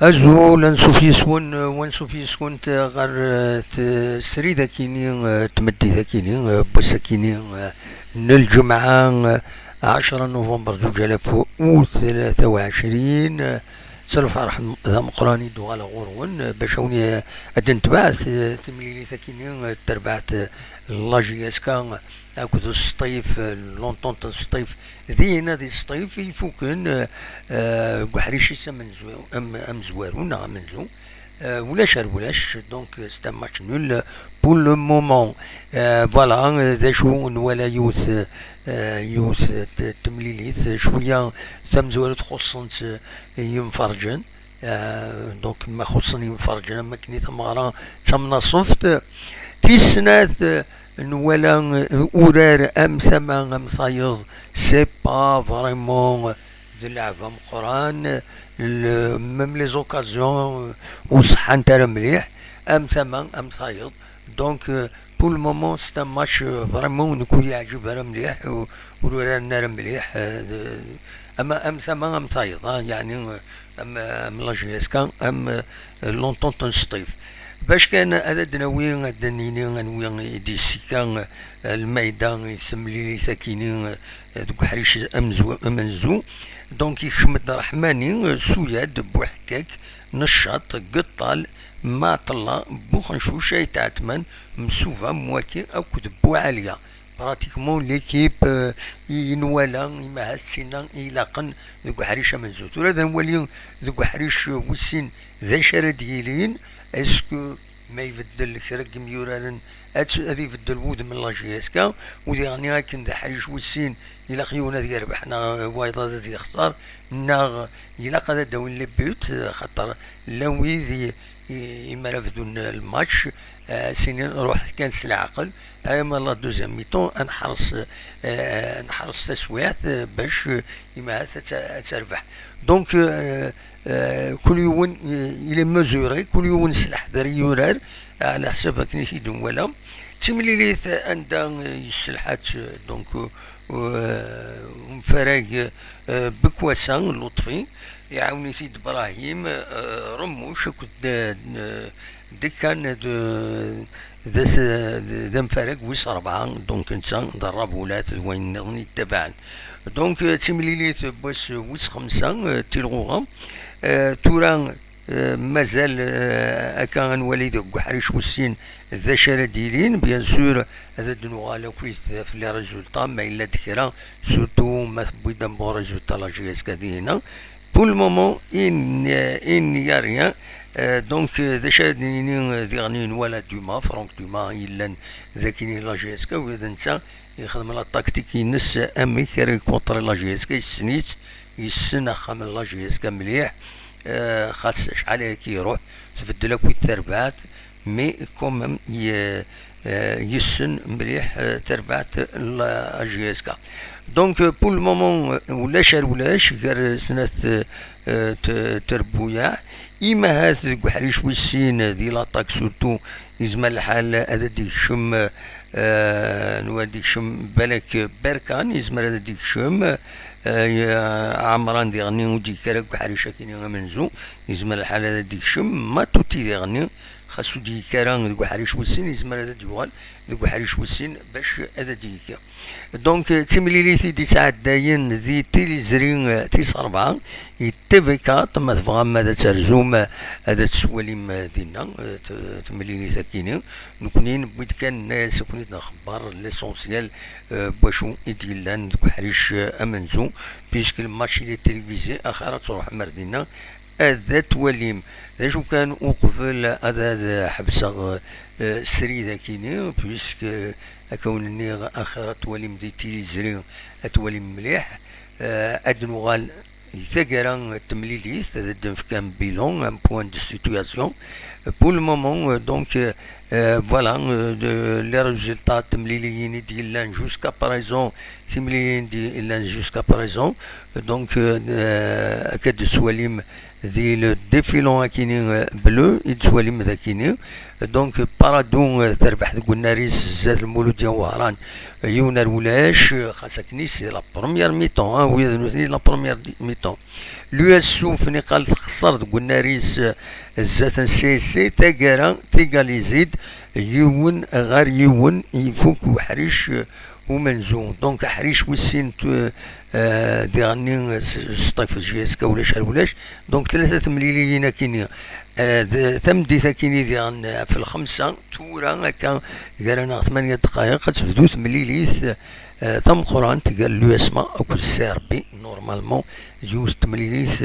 أزول أنسوف يسون وانسوف يسون غير سري ذاكيني تمدي ذاكيني بس ذاكيني الجمعة 10 نوفمبر 2023 سلف فرح ذا مقراني دوغالا غورون باشوني أدن تبع تمليلي ثاكيني تربعت لاجياسكا أكد الصيف لونطون الصيف ذي الصيف يفوكن قحريشي أم زوارون منزو ولاش دونك ستا ماتش نول بور لو مومون فوالا ذا شو ولا يوث يوث تمليليت شويه ثم زوارت خصنت ينفرجن دونك ما خصني ينفرجن ما كني ثمغرا ثم صفت تيسنات نولا أورار أم ثمان أم صايغ سي با فريمون دو لعبة مقران ميم لي زوكازيون وصحان ترى مليح أم ثمان أم صايغ دونك بور المومون سي ان ماتش فريمون نكون يعجب راه مليح ورورا مليح اما ام ثمان ام صايغ يعني ام لاجيسكا ام لونطون سطيف باش كان هذا دناوي الدنيني غنوي ديسي كان الميدان يسملي ساكنين دوك حريش امنزو دونك يشمد رحماني سوياد بوحكاك نشاط قطال ما طلا بوخنشوش يتعتمن مسوفا مواكين او كتبو عاليه براتيكمون ليكيب ينوالا يما هالسينا يلاقن دوك حريش امنزو هذا نولي دوك حريش وسين ذا شرديلين اسكو ما يبدل كرق ميوران هذي يبدل وود من لاجيسكا ودي غني هاكن ذا حريش وسين إلا خيونا ذي ربحنا وايضا ذي خسار ناغ إلا قد داون لبيوت خاطر لوي ذي إما رفدون الماتش سنين روح كان سلع عقل اما لا دوزيام ميتون نحرص تسويات باش إما تربح دونك كل يوم الى مزوري كل يوم سلاح ذري يورار على حسب كنيش يدوم ولا تمليليت عندها يسلحات دونك مفراغ بكواسان لطفي يعاوني سيد ابراهيم رموش كنت دكان ذا مفارق ويس 4 دونك انسان ضرب ولات وين يتبعن دونك تمليليت بس ويس 5 تلغوغا توران مازال كان وليد حريش وسين ذا شرديلين بيان سور هذا دنوغالا كويس في لي ريزولطا ما الا ذكرى سورتو ما بويدا بو ريزولطا لا جي اس كادينا بور المومون ان يا ريان دونك ذا شرديلين ذيغنين ولا دوما فرونك دوما الا ذاكيني لا جي اس كا وإذا نتا يخدم لا تاكتيك ينس امي كاري كونتري لا جي اس كا يسنيت يسن خام لا جي اس كا مليح خاص شحال كيروح تبدل لك التربات مي كومام يسن مليح تربات لا جي اس كا دونك بور المومون ولاش غير سنة تربويا إما هذا حريش وسين دي لاطاك سورتو يزمى الحال هذا ديك شم نواديك شم بالك بركان يزمى هذا ديك شم عمران دي غني ودي كراك بحريشة كيني منزو يزمى الحال هذا ديك شم ما توتي دي غني خاصو دي كران ديك حريش وسين يزمى هذا ديوال ديك حريش وسين باش هذا ديك دونك تمليليتي دي ساعات داين ذي تيليزرين تيس 4 يتفكا تما تبغى ماذا ترزوم هذا تسواليم دينا تمليليتي كيني نكونين بغيت كان ناس كنت نخبر ليسونسيال باشو يديلان دوك حريش امنزو بيسك الماتش لي تلفزي اخر تروح مردينا هذا تواليم شو كان وقفل هذا حبسه سري ذاكيني بيسك كونني اخر تواليم دي تيليزري تواليم مليح ادنوغال ثقرا تمليليس هذا كان بيلون ان بوان دو سيتوياسيون بور لو مومون دونك فوالا لي ريزولطا تمليليين ديالنا جوسكا بريزون تمليليين ديالنا جوسكا بريزون دونك أكاد سواليم ذي الديفيلون كيني بلو يتسواليم ذا كيني دونك بارادون تربح ذو الناريس زاد المولود ديال وهران يونر ولاش خاصك نيسي لا بروميير ميطون وي لا بروميير ميطون لو اس سو فني قال تخسر ذو الناريس زاد سي تاكارا تيغاليزيد يون غير يون يفوك وحريش ومنزون دونك حريش وسين ديغني سطيف جيسكا ولا شحال ولاش دونك 3 مليليين كاينين تمديث كاينين ديغن في الخمسة تورا هكا قالنا 8 دقائق تبدو تمليليث تم قران تقال لو اسما اكو السي بي نورمالمون جوج تمليليث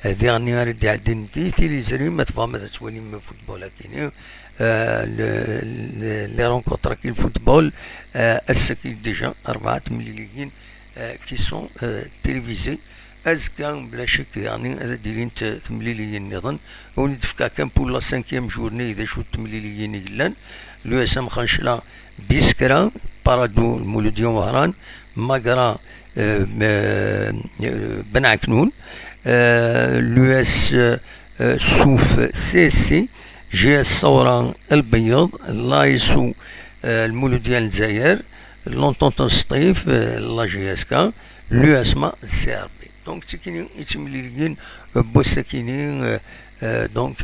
ديغني راه عندنا دي تيليزري ما تفهم هذا توالي من فوتبول كاينين لي رونكونتر كاين الفوتبول السكين ديجا 4 مليليين كي سون تيليفيزي ازكا بلا شك يعني هذا دايرين تمليليين نظن ونتفكا كان بور لا 5 جورني اذا شو تمليليين يلان لو اس ام خنشلا بيسكرا بارادو المولوديون وهران ماغرا بن عكنون لو اس سوف سي سي جي اس صورة البيض لايسو المولود ديال الجزائر لونطونطون سطيف لا جي اس كا لو اسما سي ار بي دونك تكينين يتمليين بوساكينين دونك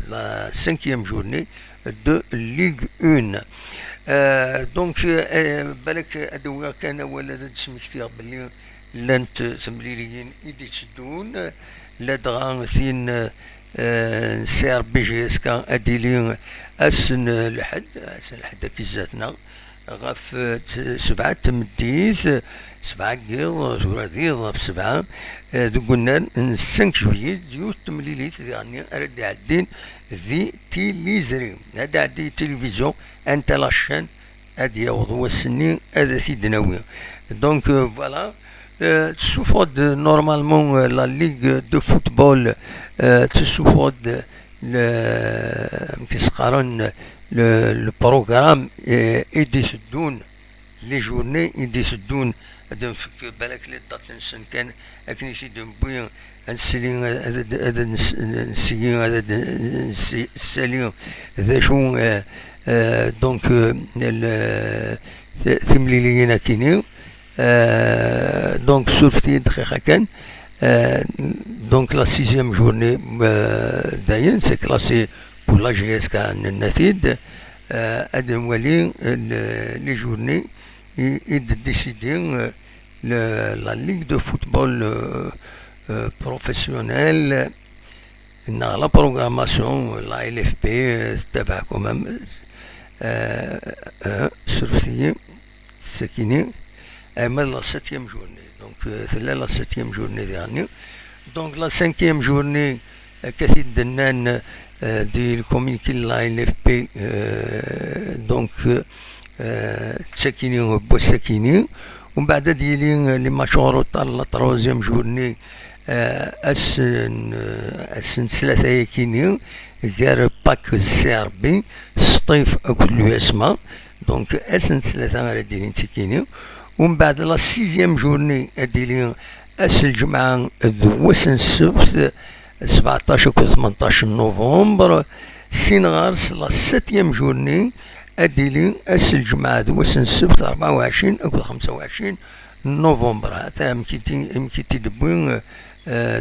لا 5e جورني دو ليغ 1 دونك بالك ادوا كان ولا تسميكتي بلي لانت تمليين يدي تشدون لا دغا ثين سي ار بي جي اس كا اديلين اسن الحد كي زاتنا غاف 7 تمديث 7 قيض ثلاثيض في 7 قلنا 5 جويي ديوت تمليليت يعني رد عدين ذي تيليزري هذا عدي تلفزيون انت لاشين هادي يوضو السنين هذا سيدناوي دونك فوالا تسوفود نورمالمون لا ليغ دو فوتبول تسوفود كيسقارن لو بروغرام يديسدون لي جورني يديسدون هذا فك بالك لي دات نسن كان اكني سي دمبوي نسلين هذا نسيين هذا سالين ذا شو دونك تمليليين كاينين دونك سورفتي دقيقة كان دونك لا 6e جورني داين سي كلاسي بور لا جي اس كان النتيد هذا موالي لي جورني يديسيدي لا ليغ دو فوتبول بروفيسيونيل لا بروغراماسيون لا ال اف بي تبعكم سورفتي ساكينين اما لا 7e جورني دونك ثلا لا 7e جورني ديالني دونك لا 5e جورني كثير دنان دي الكومينيكي لا ال اف بي دونك تساكينين بوساكينين ومن بعد ديالين لي ماتشورو تاع لا 3e جورني اسن 3 كينين غير باك سي ار بي سطيف كل اسما دونك اسن 3 غير ديالين تساكينين ومن بعد لا 6e جورني ديالين اس الجمعة ذوسن السبت 17 و 18 نوفمبر سينغارس لا 7e جورني اديلين اس الجمعة ذوسن السبت 24 و 25 نوفمبر هذا مكيتي دبوين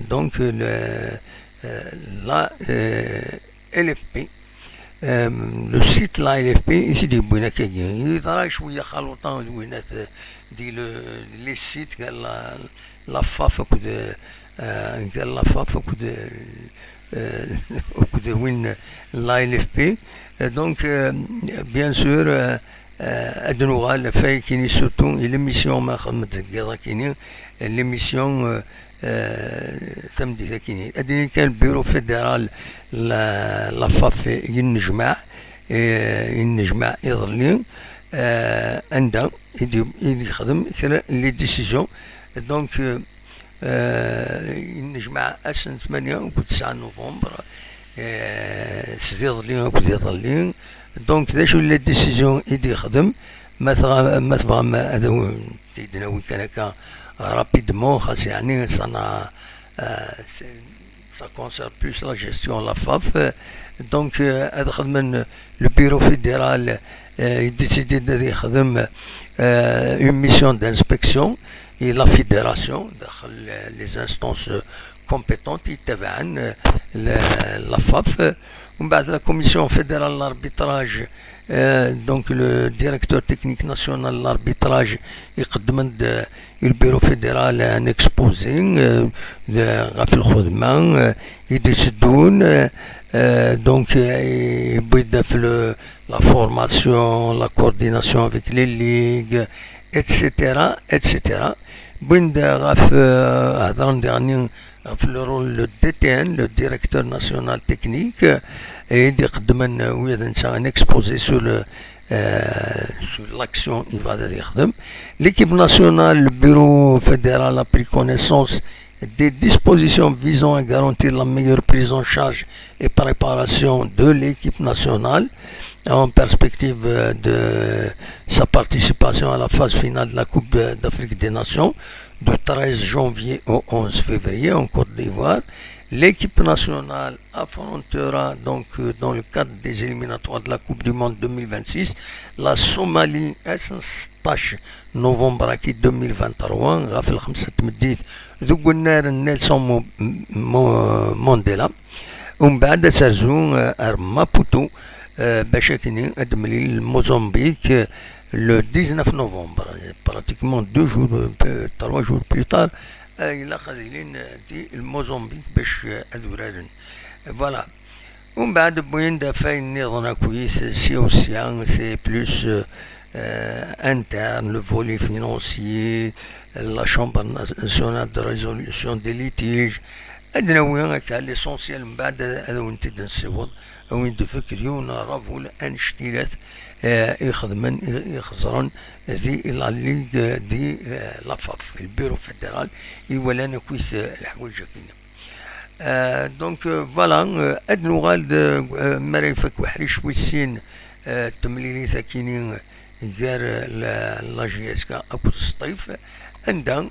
دونك لا ال اف بي لو سيت لا ال اف بي يسيدي بوينا كاين يطرا شويه خلوطان وينات دي لي سيت قال لا فاف كود قال لا فاف كود كود وين لا ال اف بي دونك بيان سور ادنوغال فاي كيني سورتو ليميسيون ما خدمت كذا كيني ليميسيون تمدي كيني ادني كان البيرو فيدرال لا فاف ينجمع يظلي عندها يخدم لي ديسيزيون دونك ينجمع اسن 8 و 9 نوفمبر سيظلين و يظلين دونك ذا شو لي ديسيزيون يدي يخدم ما تبغى هذا هو تيدناوي كان هكا rapidement, ça concerne plus la gestion de la FAF. Donc, le bureau fédéral il décidé de faire une mission d'inspection et la fédération, les instances compétentes, la FAF. La commission fédérale d'arbitrage, donc le directeur technique national de l'arbitrage, le bureau fédéral un exposé غاف الخدمة يديسدون donc la formation, la coordination avec les ligues, etc. etc. Le rôle le DTN, le directeur national technique, et un exposé sur l'action. L'équipe nationale, le bureau fédéral a pris connaissance des dispositions visant à garantir la meilleure prise en charge et préparation de l'équipe nationale en perspective de sa participation à la phase finale de la Coupe d'Afrique des Nations du 13 janvier au 11 février en Côte d'Ivoire. L'équipe nationale affrontera donc dans le cadre des éliminatoires de la Coupe du Monde 2026 la Somalie à 16 novembre 2023 غافل 5 مديت ذو النار نيلسون مونديلا ومن بعد سرزون مابوتو باش ادملي الموزمبيق le 19 novembre, pratiquement 2 jours, 3 jours plus tard, il a dit le Mozambique باش ادورادن. Voilà. ومن بعد بوين دافع النظام كويس c'est plus interne, le volet financier, la chambre nationale de résolution des litiges. عندنا وين كان l'essentiel من بعد هذا وين تنسيوض وين تفكرون رافو الانشتيلات يخزرون ذي لا ليغ دي لافاف البيرو فيدرال يولانا كويس الحوايج كاينه. دونك فوالا ادنو غالد مريفك وحريش ويسين تمليلي ثاكينين غير لا جي اس كا اكو الصيف عندها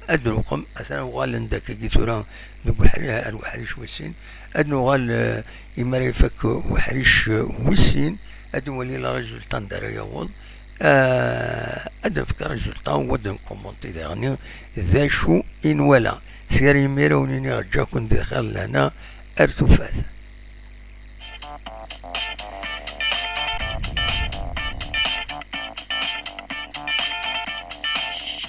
ادنوكم اثنا غال ندك كيتورا الوحريش ويسين ادنو غال يمريفك وحريش ويسين ادن ولي لا ريزولطان دار يوض ادن فك ريزولطان ودن كومونتي داغني ذا شو ان ولا سيري ميرونيني رجاكم دخل لنا ارتفاث.